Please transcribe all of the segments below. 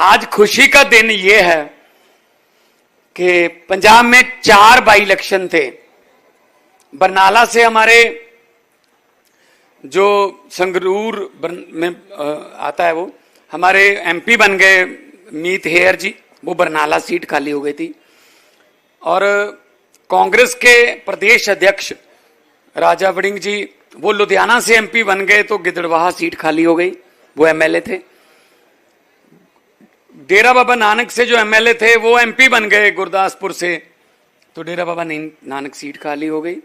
आज खुशी का दिन ये है कि पंजाब में 4 बाई इलेक्शन थे। बरनाला से हमारे जो संगरूर में आता है वो हमारे एमपी बन गए मीत हेयर जी, वो बरनाला सीट खाली हो गई थी। और कांग्रेस के प्रदेश अध्यक्ष राजा वड़िंग जी वो लुधियाना से एमपी बन गए, तो गिदड़वाहा सीट खाली हो गई, वो एमएलए थे। डेरा बाबा नानक से जो एमएलए थे वो एमपी बन गए गुरदासपुर से, तो डेरा बाबा नानक सीट खाली हो गई।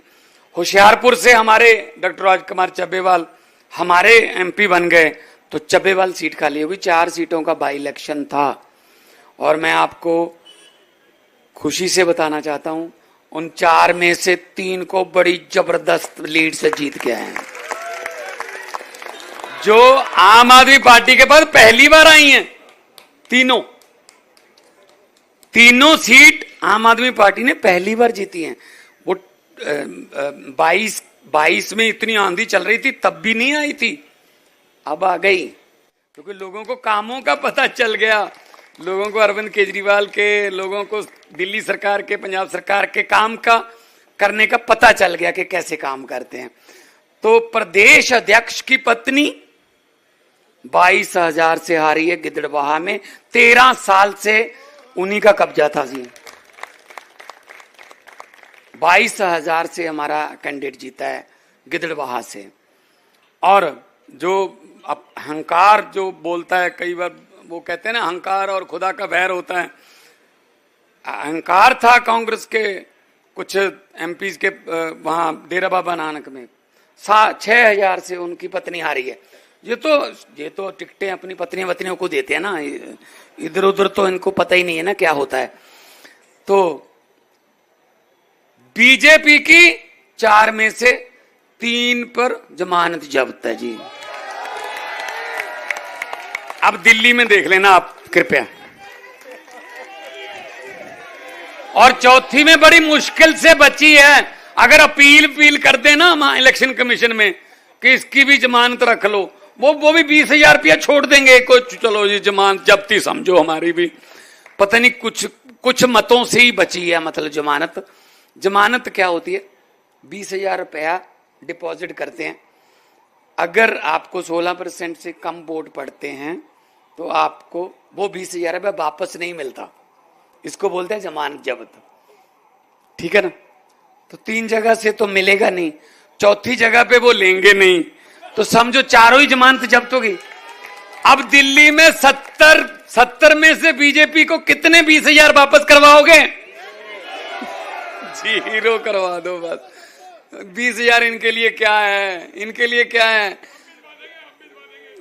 होशियारपुर से हमारे डॉक्टर राजकुमार चब्बेवाल हमारे एमपी बन गए, तो चब्बेवाल सीट खाली हो गई। 4 सीटों का बाई इलेक्शन था और मैं आपको खुशी से बताना चाहता हूं उन 4 में से 3 को बड़ी जबरदस्त लीड से जीत के आए हैं, जो आम आदमी पार्टी के पास पहली बार आई हैं। तीनों सीट आम आदमी पार्टी ने पहली बार जीती हैं। वो 22 में इतनी आंधी चल रही थी तब भी नहीं आई थी, अब आ गई, क्योंकि लोगों को कामों का पता चल गया। लोगों को अरविंद केजरीवाल के, लोगों को दिल्ली सरकार के, पंजाब सरकार के काम का करने का पता चल गया कि कैसे काम करते हैं। तो प्रदेश अध्यक्ष की पत्नी 22,000 से हारी है गिदड़वाहा में। 13 साल से उन्हीं का कब्जा था जी। 22,000 से हमारा कैंडिडेट जीता है गिदड़वाहा से। और जो अहंकार जो बोलता है, कई बार वो कहते हैं ना अहंकार और खुदा का बैर होता है। अहंकार था कांग्रेस के कुछ एमपीज के वहां डेरा बाबा नानक में। 6,000 से उनकी पत्नी हारी है। ये तो टिकटें अपनी पत्नियों को देते हैं ना, इधर उधर तो इनको पता ही नहीं है ना क्या होता है। तो बीजेपी की 4 में से 3 पर जमानत जब्त है जी। अब दिल्ली में देख लेना आप कृपया। और चौथी में बड़ी मुश्किल से बची है। अगर अपील कर देना वहां इलेक्शन कमीशन में कि इसकी भी जमानत रख लो, वो भी 20,000 रुपया छोड़ देंगे। कुछ चलो ये जमानत जब्ती समझो हमारी भी, पता नहीं कुछ मतों से ही बची है। मतलब जमानत क्या होती है? 20,000 रुपया डिपॉजिट करते हैं, अगर आपको 16% से कम वोट पड़ते हैं तो आपको वो 20,000 रुपया वापस नहीं मिलता। इसको बोलते हैं जमानत जब्त, ठीक है ना। तो 3 जगह से तो मिलेगा नहीं, चौथी जगह पे वो लेंगे नहीं, तो समझो चारों ही जमानत जब्त होगी। अब दिल्ली में 70 में से बीजेपी को कितने 20,000 वापस करवाओगे? 0 करवा दो बस। 20,000 इनके लिए क्या है?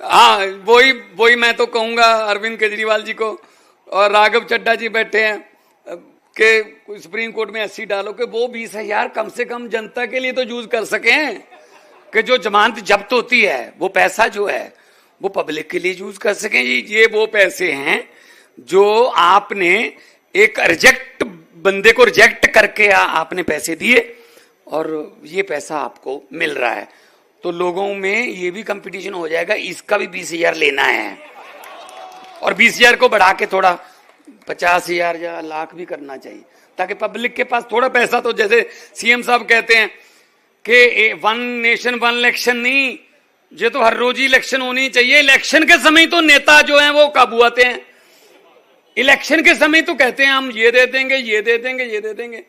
हाँ, वही मैं तो कहूंगा अरविंद केजरीवाल जी को और राघव चड्ढा जी बैठे हैं कि सुप्रीम कोर्ट में 80 डालो कि वो 20,000 कम से कम जनता के लिए तो यूज कर सकें, कि जो जमानत जब्त होती है वो पैसा जो है वो पब्लिक के लिए यूज कर सकें जी। ये वो पैसे हैं जो आपने एक बंदे को रिजेक्ट करके आपने पैसे दिए और ये पैसा आपको मिल रहा है। तो लोगों में ये भी कंपटीशन हो जाएगा, इसका भी 20,000 लेना है और 20,000 को बढ़ा के थोड़ा 50,000 या लाख भी करना चाहिए, ताकि पब्लिक के पास थोड़ा पैसा, तो जैसे सीएम साहब कहते हैं कि 1 नेशन 1 इलेक्शन नहीं, ये तो हर रोज ही इलेक्शन होनी चाहिए। इलेक्शन के समय तो नेता जो हैं वो काबू आते हैं, इलेक्शन के समय तो कहते हैं हम ये दे देंगे।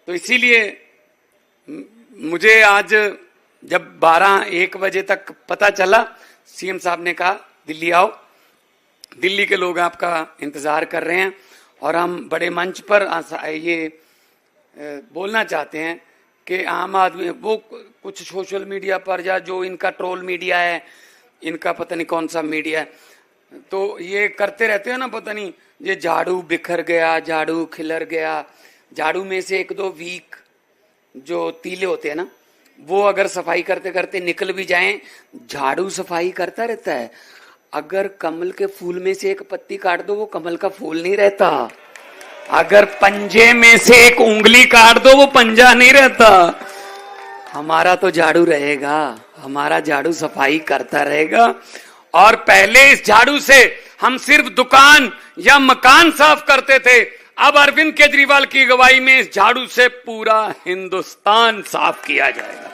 तो इसीलिए मुझे आज जब 12-1 बजे तक पता चला, सीएम साहब ने कहा दिल्ली आओ, दिल्ली के लोग आपका इंतजार कर रहे हैं और हम बड़े मंच पर ये बोलना चाहते हैं कि आम आदमी वो कुछ सोशल मीडिया पर या जो इनका ट्रोल मीडिया है, इनका पता नहीं कौन सा मीडिया है, तो ये करते रहते हो ना, पता नहीं ये झाड़ू बिखर गया, झाड़ू खिलर गया। झाड़ू में से 1-2 वीक जो तीले होते हैं ना, वो अगर सफाई करते करते निकल भी जाएं, झाड़ू सफाई करता रहता है। अगर कमल के फूल में से 1 पत्ती काट दो, वो कमल का फूल नहीं रहता। अगर पंजे में से 1 उंगली काट दो, वो पंजा नहीं रहता। हमारा तो झाड़ू रहेगा, हमारा झाड़ू सफाई करता रहेगा और पहले इस झाड़ू से हम सिर्फ दुकान या मकान साफ करते थे, अब अरविंद केजरीवाल की अगुवाई में इस झाड़ू से पूरा हिंदुस्तान साफ किया जाएगा।